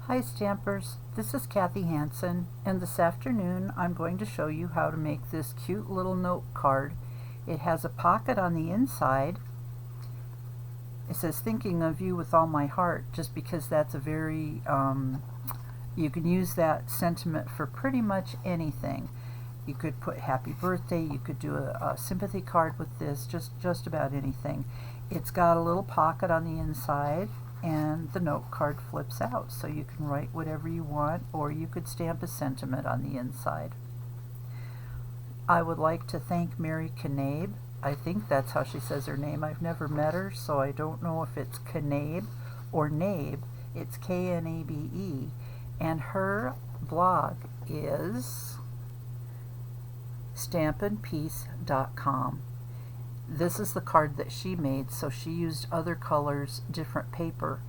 Hi Stampers, this is Kathy Hansen, and this afternoon I'm going to show you how to make this cute little note card. It has a pocket on the inside. It says thinking of you with all my heart, just because that's a very, you can use that sentiment for pretty much anything. You could put happy birthday, you could do a sympathy card with this, just about anything. It's got a little pocket on the inside, and the note card flips out, so you can write whatever you want, or you could stamp a sentiment on the inside. I would like to thank Mary Knabe. I think that's how she says her name. I've never met her, so I don't know if it's Knabe or Nabe. It's Knabe, and her blog is stampinpeace.com. This is the card that she made, so she used other colors, different paper,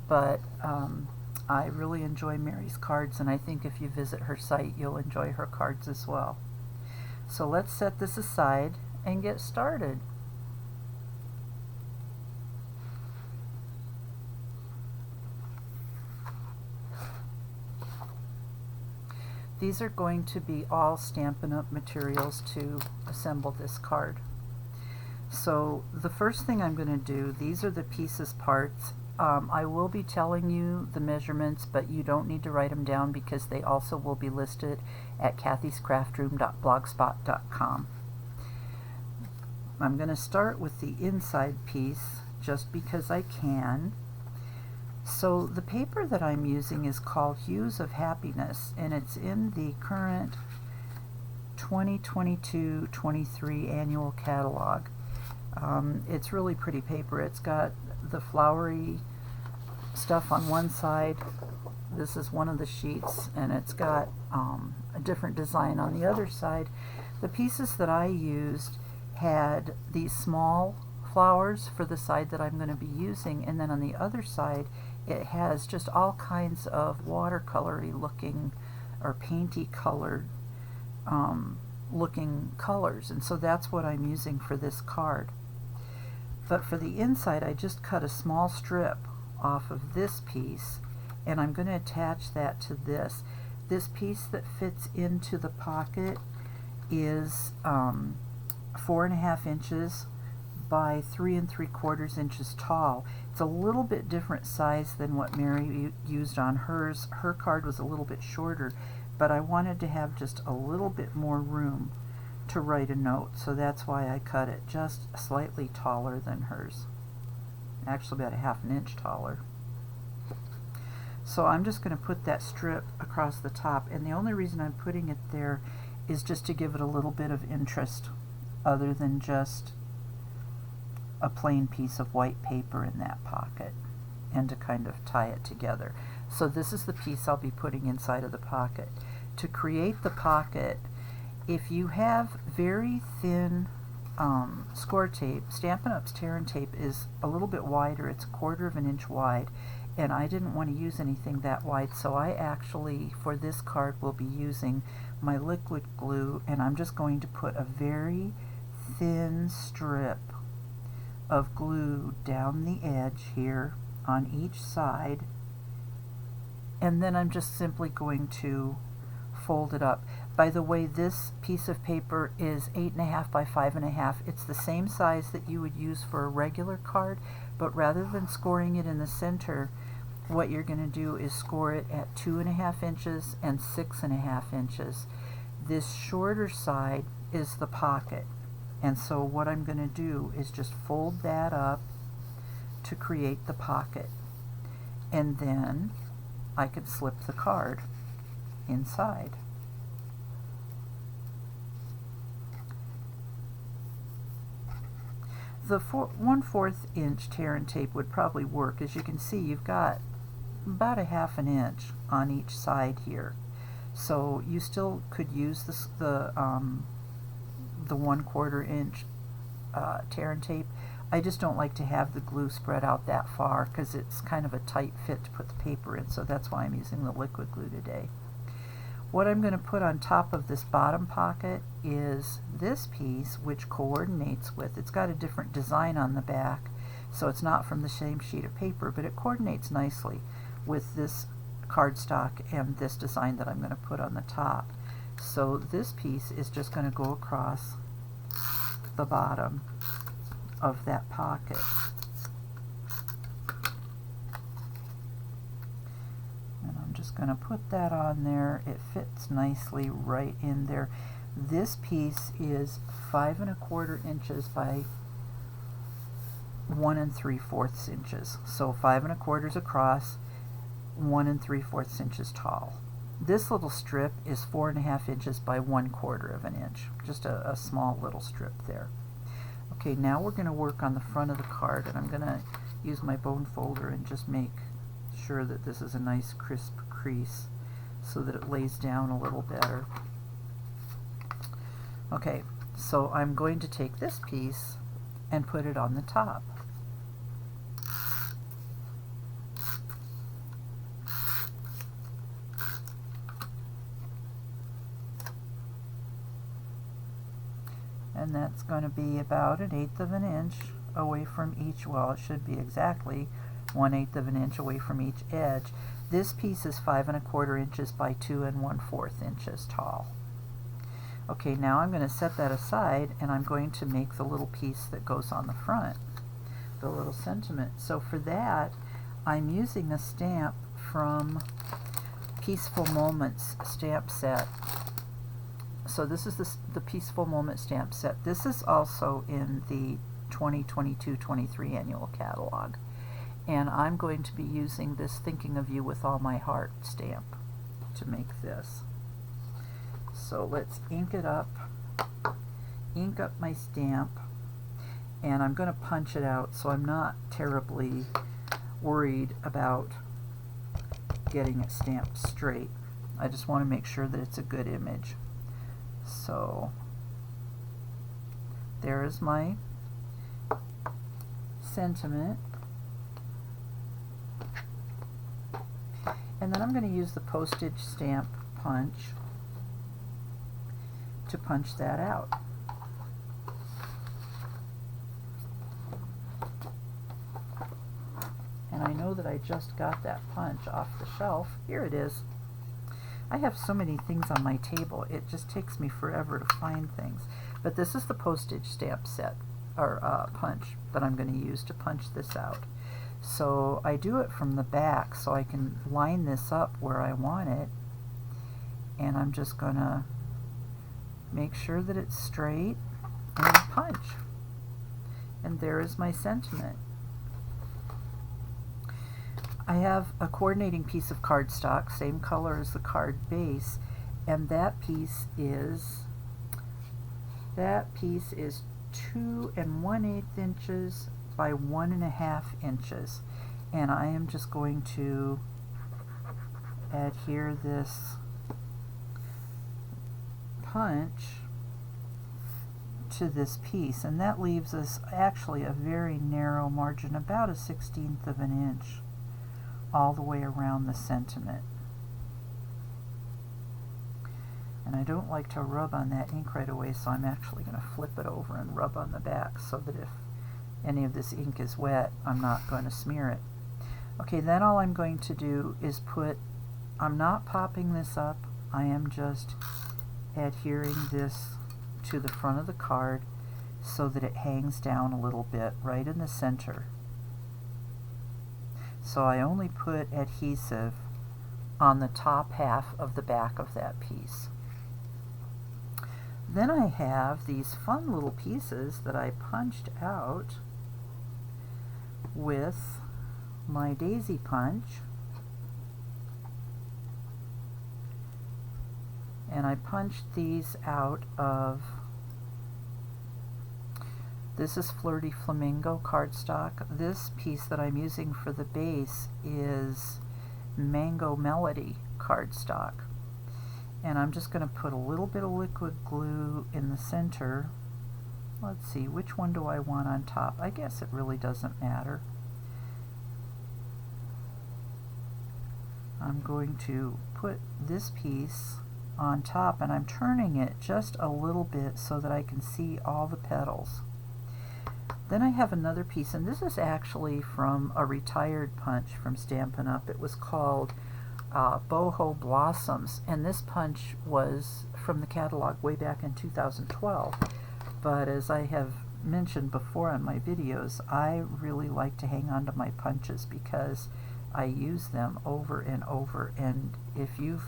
but I really enjoy Mary's cards, and I think if you visit her site you'll enjoy her cards as well. So let's set this aside and get started. These are going to be all Stampin' Up! Materials to assemble this card. So the first thing I'm going to do, these are the pieces parts. I will be telling you the measurements, but you don't need to write them down because they also will be listed at kathyscraftroom.blogspot.com. I'm going to start with the inside piece just because I can. So the paper that I'm using is called Hues of Happiness, and it's in the current 2022-23 annual catalog. It's really pretty paper. It's got the flowery stuff on one side. This is one of the sheets, and it's got a different design on the other side. The pieces that I used had these small flowers for the side that I'm going to be using, and then on the other side it has just all kinds of watercolory looking or painty colored looking colors, and so that's what I'm using for this card. But for the inside, I just cut a small strip off of this piece, and I'm going to attach that to this. This piece that fits into the pocket is 4.5 inches by 3 3/4 inches tall. It's a little bit different size than what Mary used on hers. Her card was a little bit shorter, but I wanted to have just a little bit more room to write a note, so that's why I cut it just slightly taller than hers. Actually about 1/2 inch taller. So I'm just going to put that strip across the top, and the only reason I'm putting it there is just to give it a little bit of interest other than just a plain piece of white paper in that pocket, and to kind of tie it together. So this is the piece I'll be putting inside of the pocket. To create the pocket, if you have very thin score tape, Stampin' Up's Tear and Tape is a little bit wider. It's 1/4 inch wide, and I didn't want to use anything that wide, so I actually, for this card, will be using my liquid glue, and I'm just going to put a very thin strip of glue down the edge here on each side, and then I'm just simply going to fold it up. By the way, this piece of paper is 8.5 by 5.5. It's the same size that you would use for a regular card, but rather than scoring it in the center, what you're going to do is score it at 2.5 inches and 6.5 inches. This shorter side is the pocket, and so what I'm going to do is just fold that up to create the pocket, and then I could slip the card inside. The 1/4 inch tear and tape would probably work. As you can see, you've got about 1/2 inch on each side here, so you still could use this, the 1/4 inch tear and tape. I just don't like to have the glue spread out that far because it's kind of a tight fit to put the paper in, so that's why I'm using the liquid glue today. What I'm going to put on top of this bottom pocket is this piece, which coordinates with, it's got a different design on the back, so it's not from the same sheet of paper, but it coordinates nicely with this cardstock and this design that I'm going to put on the top. So this piece is just going to go across the bottom of that pocket. And I'm just going to put that on there. It fits nicely right in there. This piece is 5 1/4 inches by 1 3/4 inches. So 5 1/4 across, 1 3/4 inches tall. This little strip is 4 1/2 inches by 1/4 of an inch. Just a small little strip there. Okay, now we're going to work on the front of the card, and I'm going to use my bone folder and just make sure that this is a nice crisp crease so that it lays down a little better. Okay, so I'm going to take this piece and put it on the top. And that's going to be about 1/8 of an inch away from each, well, it should be exactly 1/8 of an inch away from each edge. This piece is 5 1/4 inches by 2 1/4 inches tall. Okay, now I'm going to set that aside, and I'm going to make the little piece that goes on the front, the little sentiment. So for that, I'm using a stamp from Peaceful Moments stamp set. So this is the Peaceful Moment stamp set. This is also in the 2022-23 annual catalog. And I'm going to be using this Thinking of You with All My Heart stamp to make this. So let's ink it up, ink up my stamp, and I'm going to punch it out, so I'm not terribly worried about getting it stamped straight. I just want to make sure that it's a good image. So there is my sentiment. And then I'm going to use the postage stamp punch to punch that out. And I know that I just got that punch off the shelf. Here it is. I have so many things on my table, it just takes me forever to find things. But this is the postage stamp set, or punch, that I'm going to use to punch this out. So I do it from the back so I can line this up where I want it. And I'm just going to make sure that it's straight and punch. And there is my sentiment. I have a coordinating piece of cardstock, same color as the card base, and that piece is 2 1/8 inches by 1 1/2 inches. And I am just going to adhere this punch to this piece, and that leaves us actually a very narrow margin, about 1/16 of an inch all the way around the sentiment. And I don't like to rub on that ink right away, so I'm actually going to flip it over and rub on the back so that if any of this ink is wet, I'm not going to smear it. Okay, then all I'm going to do is I'm not popping this up, I am just adhering this to the front of the card so that it hangs down a little bit right in the center. So I only put adhesive on the top half of the back of that piece. Then I have these fun little pieces that I punched out with my daisy punch. And I punched these out of, this is Flirty Flamingo cardstock. This piece that I'm using for the base is Mango Melody cardstock. And I'm just going to put a little bit of liquid glue in the center. Let's see, which one do I want on top? I guess it really doesn't matter. I'm going to put this piece on top, and I'm turning it just a little bit so that I can see all the petals. Then I have another piece, and this is actually from a retired punch from Stampin' Up. It was called Boho Blossoms, and this punch was from the catalog way back in 2012. But as I have mentioned before on my videos, I really like to hang on to my punches because I use them over and over, and if you've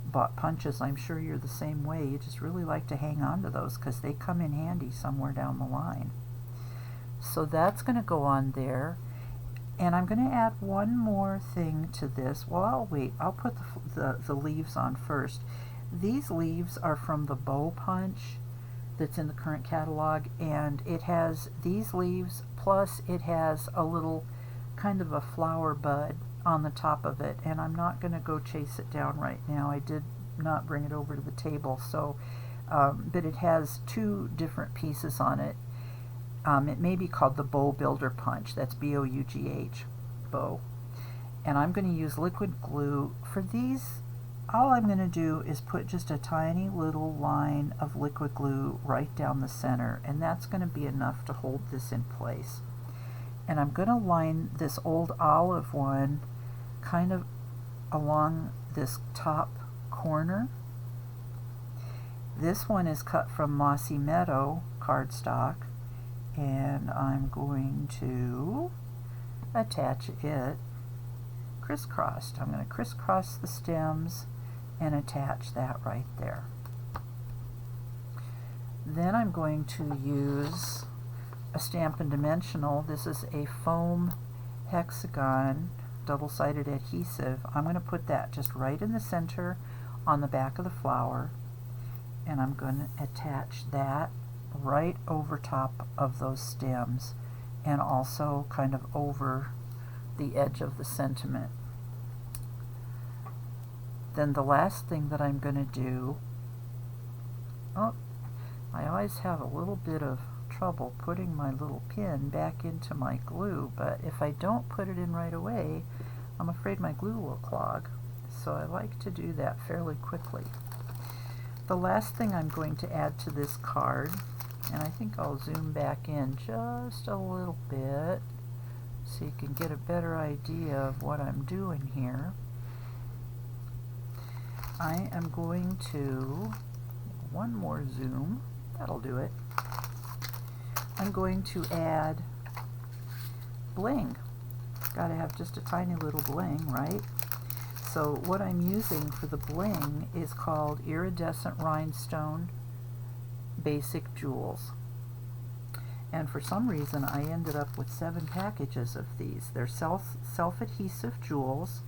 bought punches, I'm sure you're the same way. You just really like to hang on to those because they come in handy somewhere down the line. So that's going to go on there, and I'm going to add one more thing to this. Well, I'll wait. I'll put the leaves on first. These leaves are from the Bow Punch that's in the current catalog, and it has these leaves plus it has a little kind of a flower bud on the top of it, and I'm not going to go chase it down right now. I did not bring it over to the table, so but it has two different pieces on it. It may be called the Bow Builder Punch. That's B-O-U-G-H, bow. And I'm going to use liquid glue for these. All I'm going to do is put just a tiny little line of liquid glue right down the center, and that's going to be enough to hold this in place. And I'm going to line this old olive one kind of along this top corner. This one is cut from Mossy Meadow cardstock, and I'm going to attach it crisscrossed. I'm going to crisscross the stems and attach that right there. Then I'm going to use a Stampin' Dimensional. This is a foam hexagon double-sided adhesive. I'm going to put that just right in the center on the back of the flower, and I'm going to attach that right over top of those stems and also kind of over the edge of the sentiment. Then the last thing that I'm going to do, I always have a little bit of trouble putting my little pin back into my glue, but if I don't put it in right away, I'm afraid my glue will clog. So I like to do that fairly quickly. The last thing I'm going to add to this card, and I think I'll zoom back in just a little bit so you can get a better idea of what I'm doing here. I am going to, one more zoom, that'll do it. I'm going to add bling. Gotta have just a tiny little bling, right? So what I'm using for the bling is called Iridescent Rhinestone Basic Jewels. And for some reason I ended up with 7 packages of these. They're self-adhesive jewels,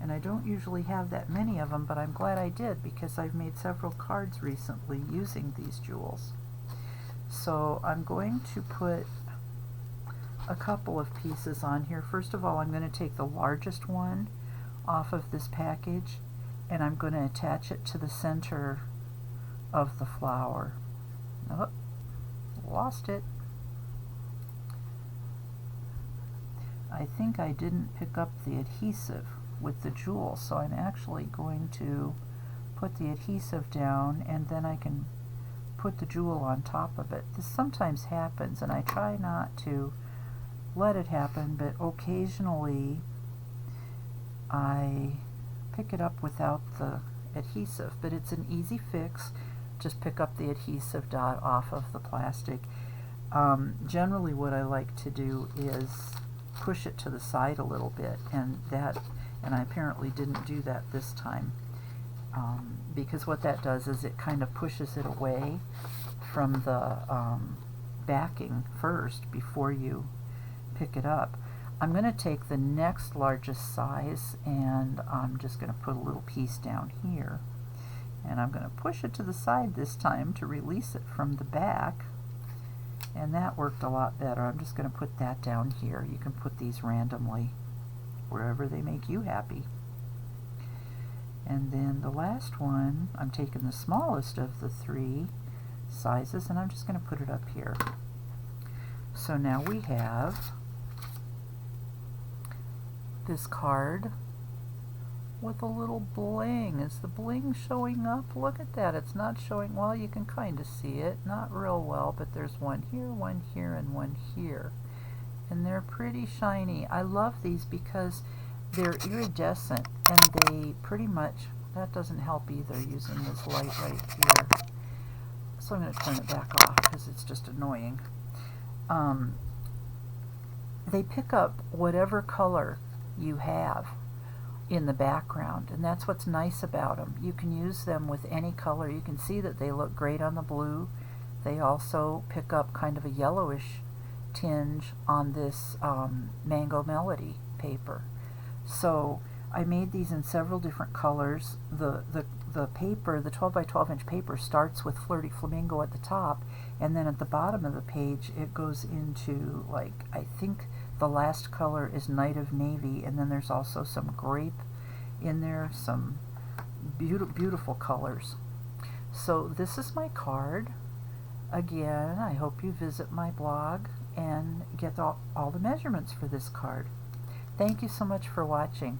and I don't usually have that many of them, but I'm glad I did because I've made several cards recently using these jewels. So I'm going to put a couple of pieces on here. First of all, I'm going to take the largest one off of this package, and I'm going to attach it to the center of the flower. Oh, lost it. I think I didn't pick up the adhesive with the jewel, so I'm actually going to put the adhesive down and then I can put the jewel on top of it. This sometimes happens, and I try not to let it happen, but occasionally I pick it up without the adhesive, but it's an easy fix. Just pick up the adhesive dot off of the plastic. Generally what I like to do is push it to the side a little bit, and I apparently didn't do that this time, because what that does is it kind of pushes it away from the backing first before you pick it up. I'm going to take the next largest size, and I'm just going to put a little piece down here, and I'm going to push it to the side this time to release it from the back, and that worked a lot better. I'm just going to put that down here. You can put these randomly wherever they make you happy. And then the last one, I'm taking the smallest of the 3 sizes, and I'm just going to put it up here. So now we have this card with a little bling. Is the bling showing up? Look at that. It's not showing. Well, you can kind of see it. Not real well, but there's one here, and one here. And they're pretty shiny. I love these because they're iridescent, and they pretty much, that doesn't help either using this light right here. So I'm going to turn it back off because it's just annoying. They pick up whatever color you have in the background, and that's what's nice about them. You can use them with any color. You can see that they look great on the blue. They also pick up kind of a yellowish tinge on this Mango Melody paper. So I made these in several different colors. The paper, the 12 by 12 inch paper, starts with Flirty Flamingo at the top, and then at the bottom of the page it goes into, like, I think the last color is Night of Navy, and then there's also some grape in there, some beautiful colors. So this is my card. Again, I hope you visit my blog and get all the measurements for this card. Thank you so much for watching.